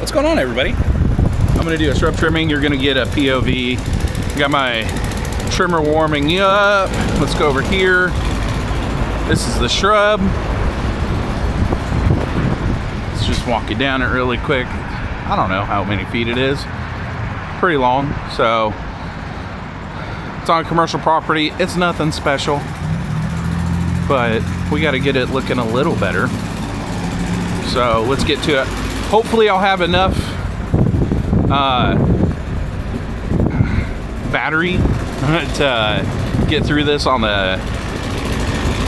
What's going on, everybody? I'm gonna do a shrub trimming. You're gonna get a POV. Got my trimmer warming up. Let's go over here. This is the shrub. Let's just walk you down it really quick. I don't know how many feet it is. Pretty long. So it's on commercial property. It's nothing special, but we got to get it looking a little better. So let's get to it. Hopefully I'll have enough battery to get through this on the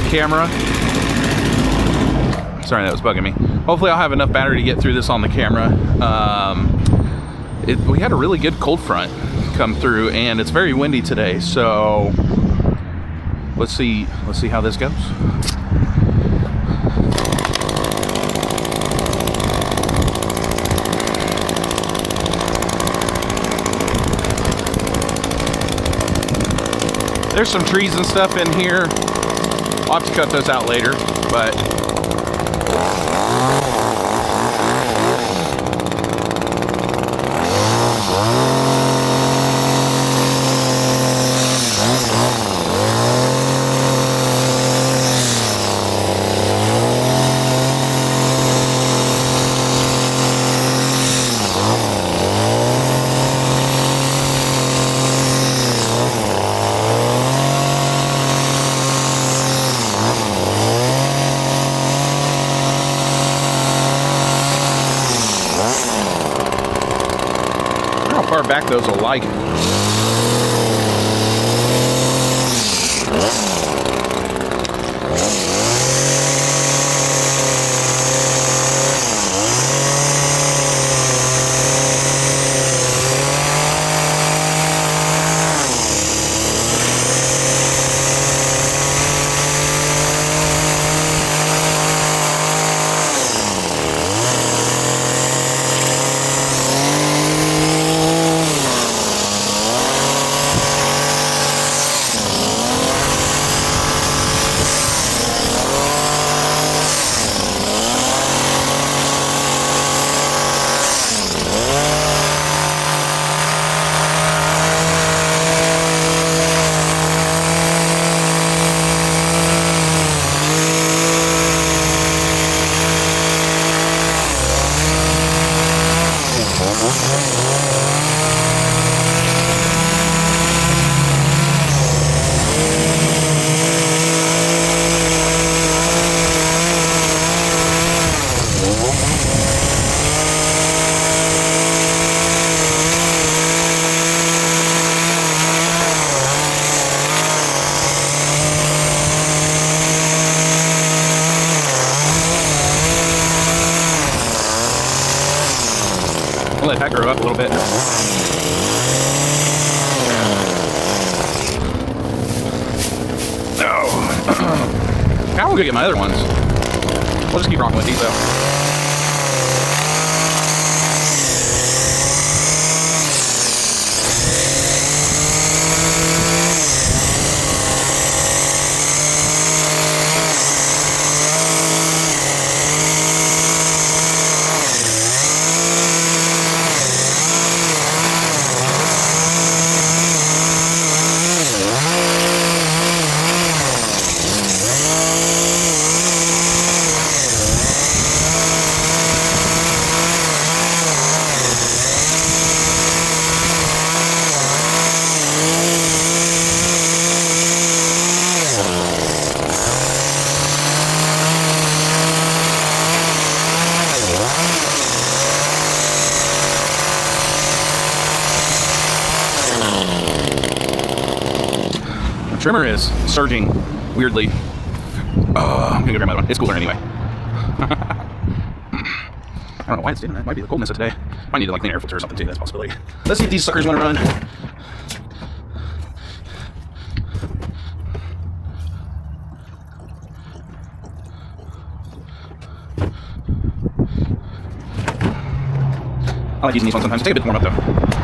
camera. Sorry, that was bugging me. Hopefully I'll have enough battery to get through this on the camera. We had a really good cold front come through, and it's very windy today, so let's see how this goes. There's some trees and stuff in here. I'll have to cut those out later, but far back those will like it. Let that grow up a little bit. Oh. Now we'll go get my other ones. We'll just keep rocking with these though. Trimmer is surging weirdly. I'm gonna go grab my other one. It's cooler anyway. I don't know why it's doing that. Might be the coldness of today. Might need to like clean air filter or something too. That's a possibility. Let's see if these suckers want to run. I like using these ones sometimes. They take a bit to warm up though.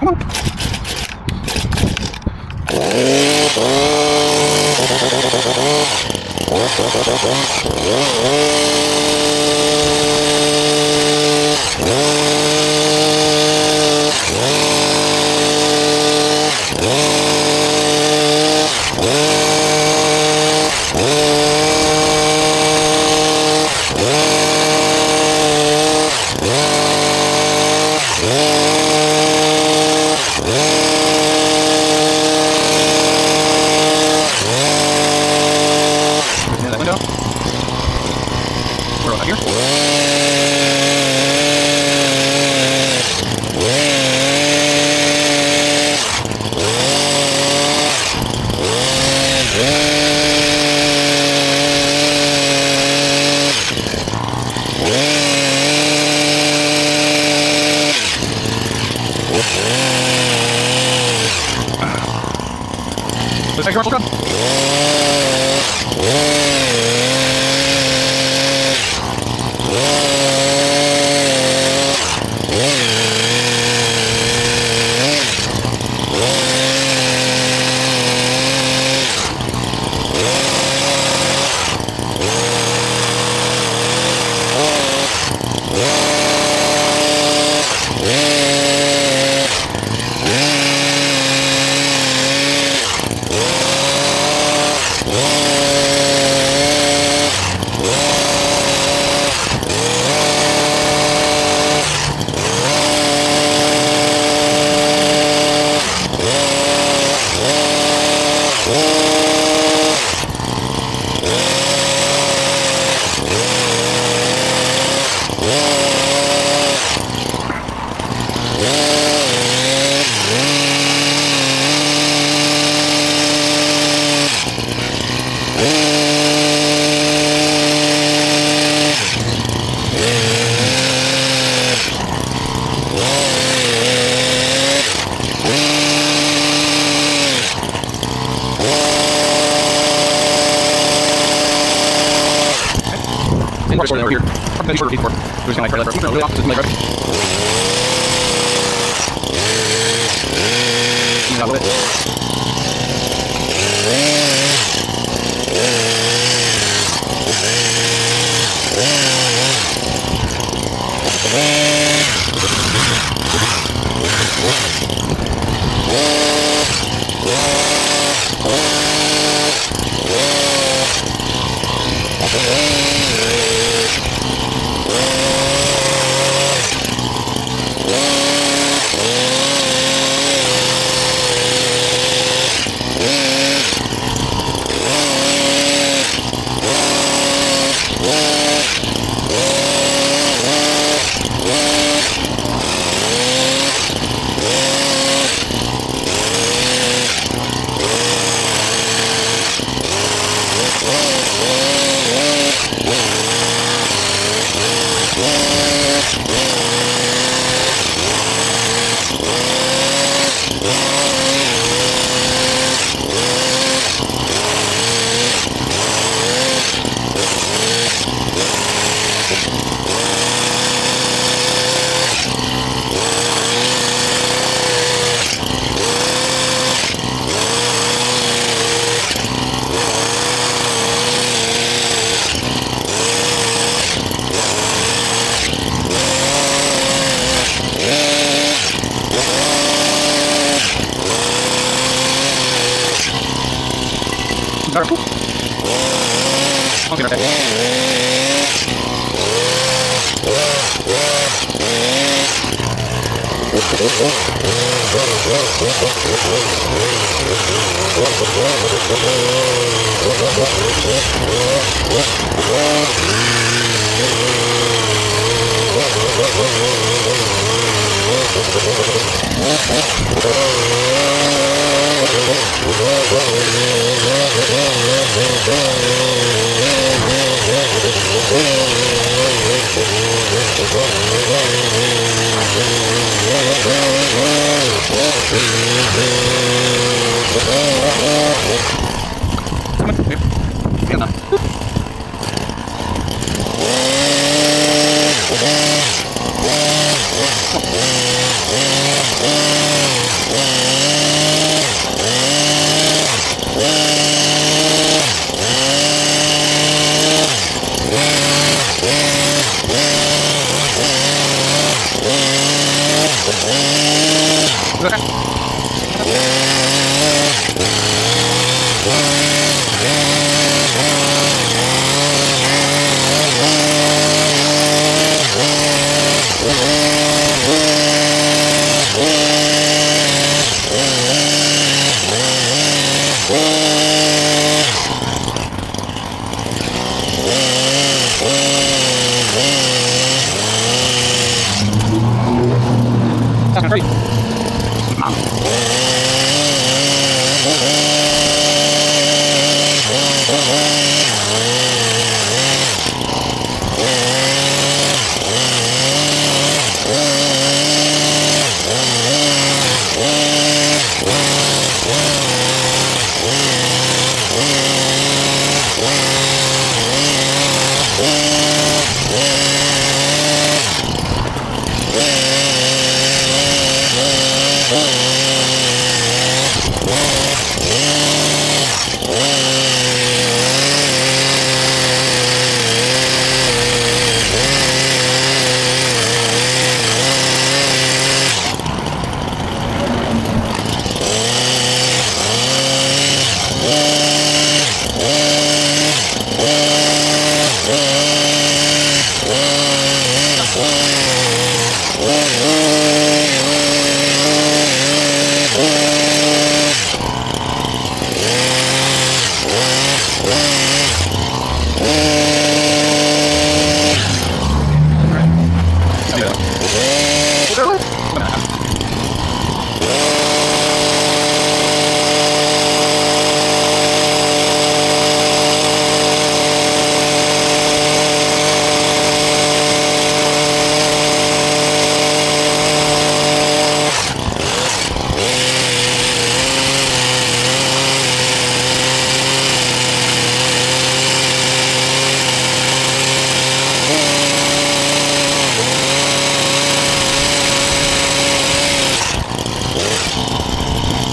Come on. Near that window. We're over here. This next commercial gun. Over here. Probably for. We're just gonna like right really off. Just like right. You know it. Great.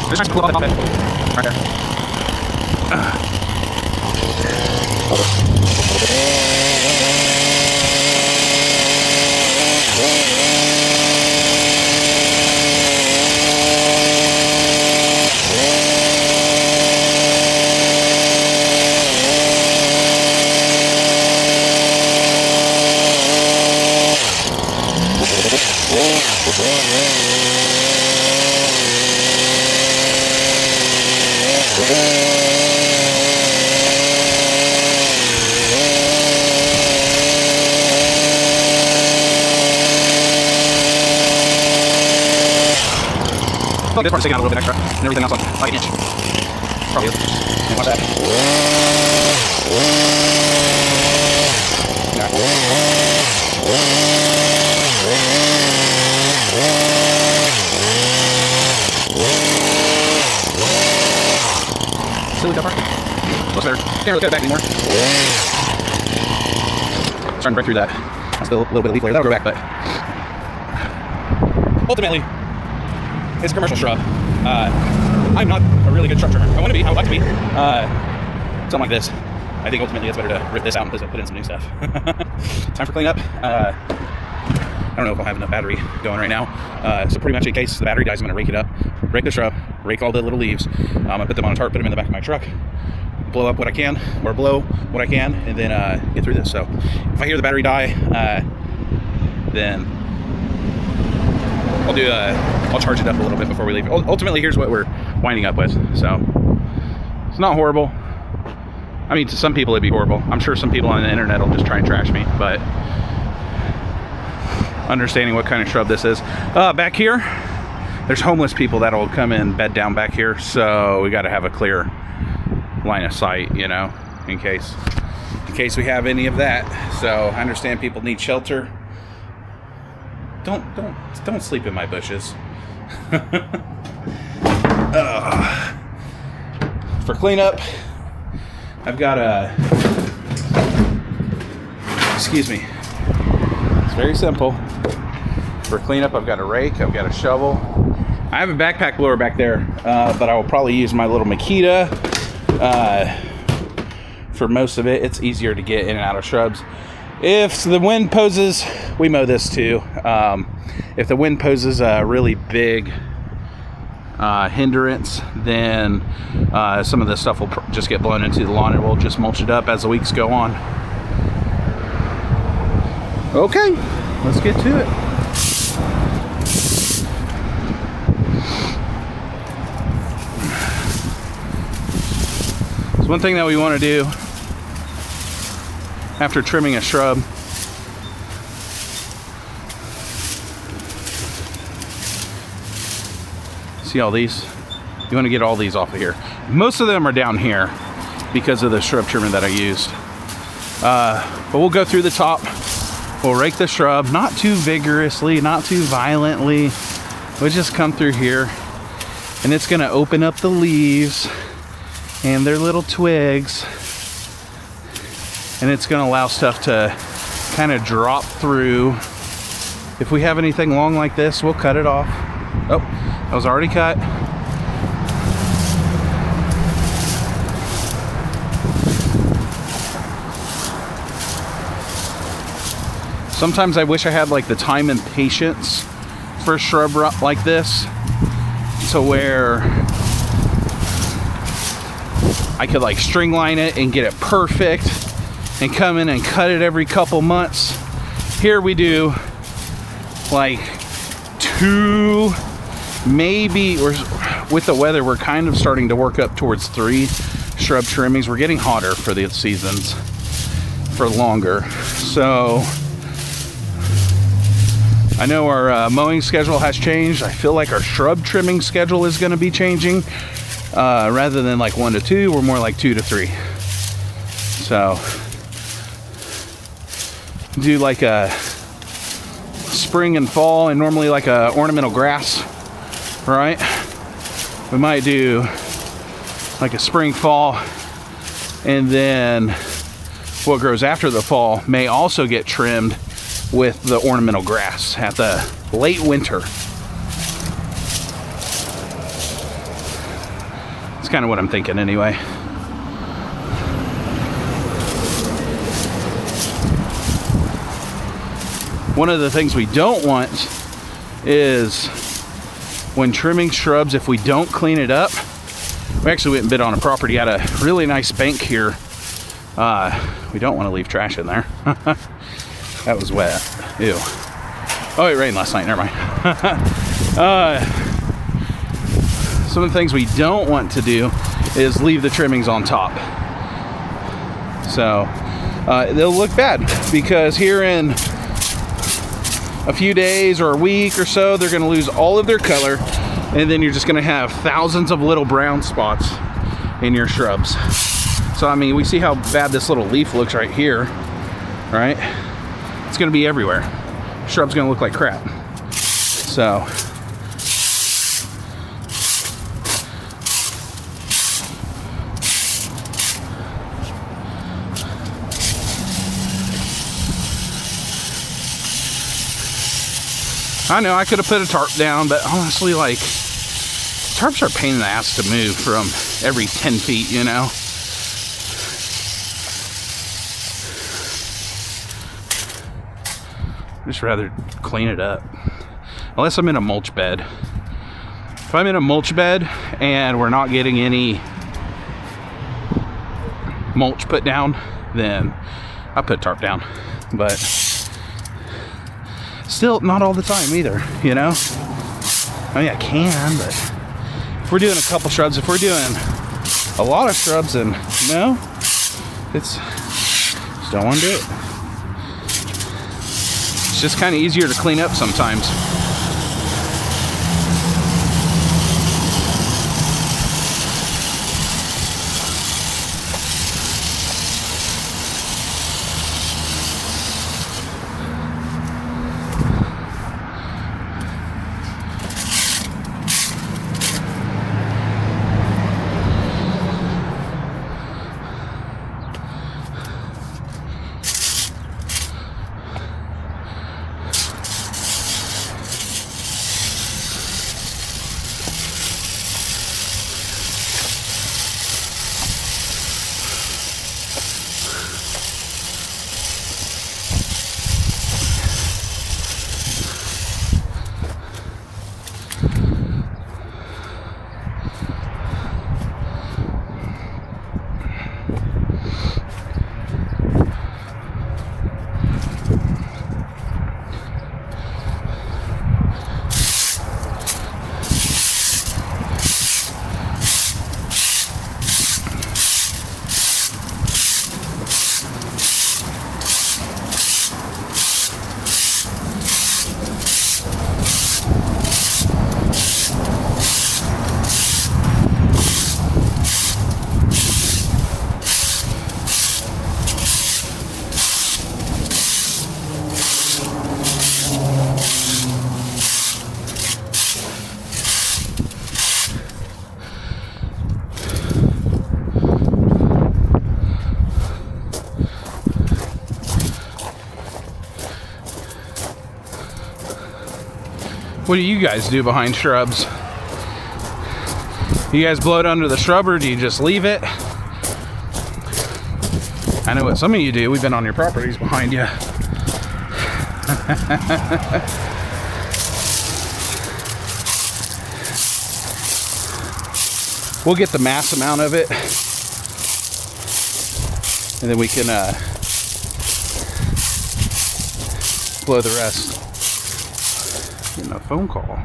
Just trying to pull it off it. Right there. I like this part sticking out a little bit extra, and everything else like an inch. Probably is. And watch that. Yeah. Silly that part. Looks better. Can't really cut it back anymore. Starting to break through that. That's still a little bit of leaf layer. That'll go back, but ultimately, it's a commercial shrub. I'm not a really good shrub trimmer. I want to be. I would like to be. Something like this. I think ultimately it's better to rip this out and put in some new stuff. Time for cleanup. I don't know if I'll have enough battery going right now. So pretty much in case the battery dies, I'm going to rake it up, rake the shrub, rake all the little leaves. I'm going to put them on a tarp, put them in the back of my truck, blow up what I can, or blow what I can, and then get through this. So if I hear the battery die, then I'll charge it up a little bit before we leave. Ultimately, here's what we're winding up with. So it's not horrible. I mean, to some people it'd be horrible. I'm sure some people on the internet will just try and trash me, but understanding what kind of shrub this is. Back here, there's homeless people that'll come in, bed down back here, so we got to have a clear line of sight, you know, in case we have any of that. So I understand people need shelter. Don't sleep in my bushes. For cleanup, I've got excuse me. It's very simple. For cleanup, I've got a rake, I've got a shovel. I have a backpack blower back there, but I will probably use my little Makita for most of it. It's easier to get in and out of shrubs. If the wind poses, we mow this too. If the wind poses a really big hindrance, then some of the stuff will just get blown into the lawn, and we'll just mulch it up as the weeks go on. Okay, let's get to it. So one thing that we want to do after trimming a shrub see all these? You want to get all these off of here. Most of them are down here because of the shrub trimmer that I used. But we'll go through the top. We'll rake the shrub, not too vigorously, not too violently. We'll just come through here, and it's going to open up the leaves and their little twigs, and it's going to allow stuff to kind of drop through. If we have anything long like this, we'll cut it off. Oh, that was already cut. Sometimes I wish I had like the time and patience for a shrub like this, to where I could like string line it and get it perfect and come in and cut it every couple months. Here we do like 2, maybe, or with the weather, we're kind of starting to work up towards 3 shrub trimmings. We're getting hotter for the seasons, for longer. So I know our mowing schedule has changed. I feel like our shrub trimming schedule is going to be changing. Rather than like 1 to 2, we're more like 2 to 3. So do like a spring and fall, and normally like a ornamental grass, right? We might do like a spring, fall, and then what grows after the fall may also get trimmed with the ornamental grass at the late winter. It's kind of what I'm thinking anyway. One of the things we don't want is when trimming shrubs, if we don't clean it up. We actually went and bid on a property, had a really nice bank here. We don't want to leave trash in there. That was wet. Ew. Oh, it rained last night. Never mind. Some of the things we don't want to do is leave the trimmings on top. So they'll look bad, because here in a few days or a week or so, they're going to lose all of their color, and then you're just going to have thousands of little brown spots in your shrubs. So I mean, we see how bad this little leaf looks right here, right? It's going to be everywhere. Shrub's going to look like crap. So I know I could have put a tarp down, but honestly, like, tarps are a pain in the ass to move from every 10 feet, you know? I'd just rather clean it up. Unless I'm in a mulch bed. If I'm in a mulch bed and we're not getting any mulch put down, then I put tarp down. But still, not all the time either, you know? I mean, I can, but if we're doing a couple shrubs, if we're doing a lot of shrubs, and no, just don't want to do it. It's just kind of easier to clean up sometimes. What do you guys do behind shrubs? You guys blow it under the shrub, or do you just leave it? I know what some of you do. We've been on your properties behind you. We'll get the mass amount of it, and then we can blow the rest. Getting a phone call.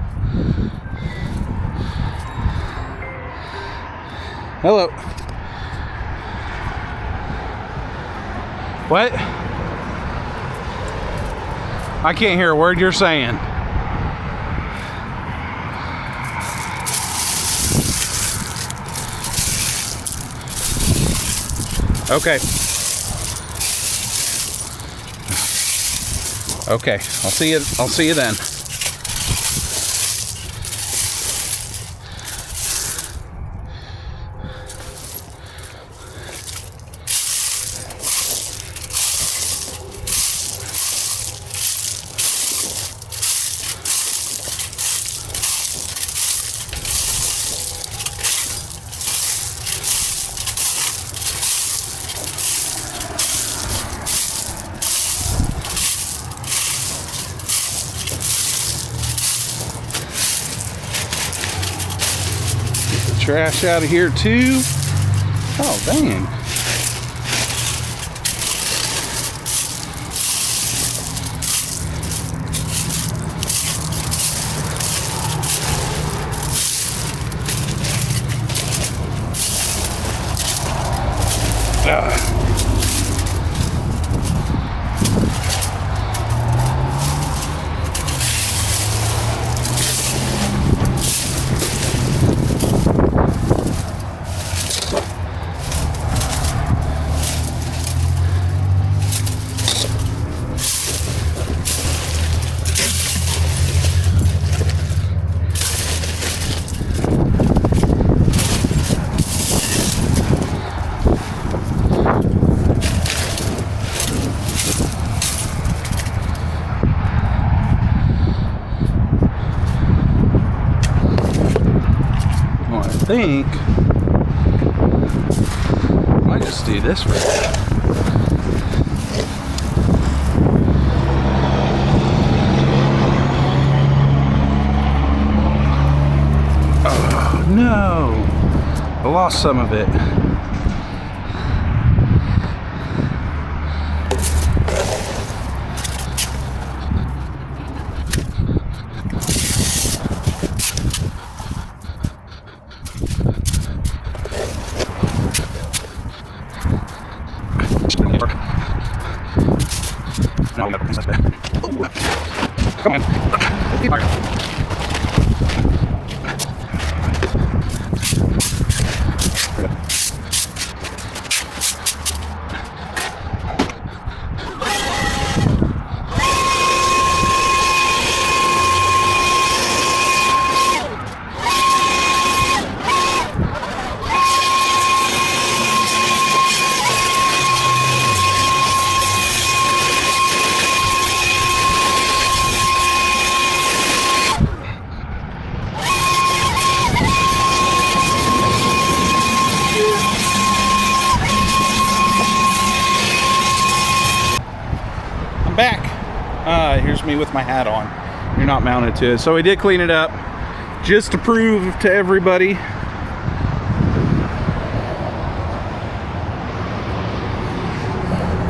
Hello. What? I can't hear a word you're saying. Okay. Okay. I'll see you. I'll see you then. Trash out of here too. Oh dang. I think I might just do this right now. Oh no, I lost some of it. Come on. Back. Here's me with my hat on. You're not mounted to it. So we did clean it up just to prove to everybody.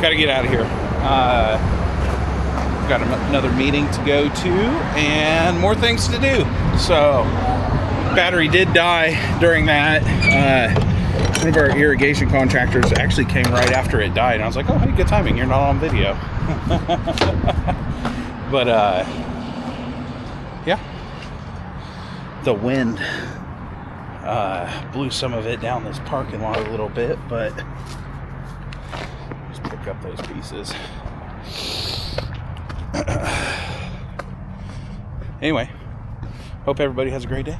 Gotta get out of here. Got another meeting to go to and more things to do. So battery did die during that. One of our irrigation contractors actually came right after it died, and I was like, oh, hey, good timing, you're not on video. But yeah, the wind blew some of it down this parking lot a little bit, but just pick up those pieces. Anyway, hope everybody has a great day.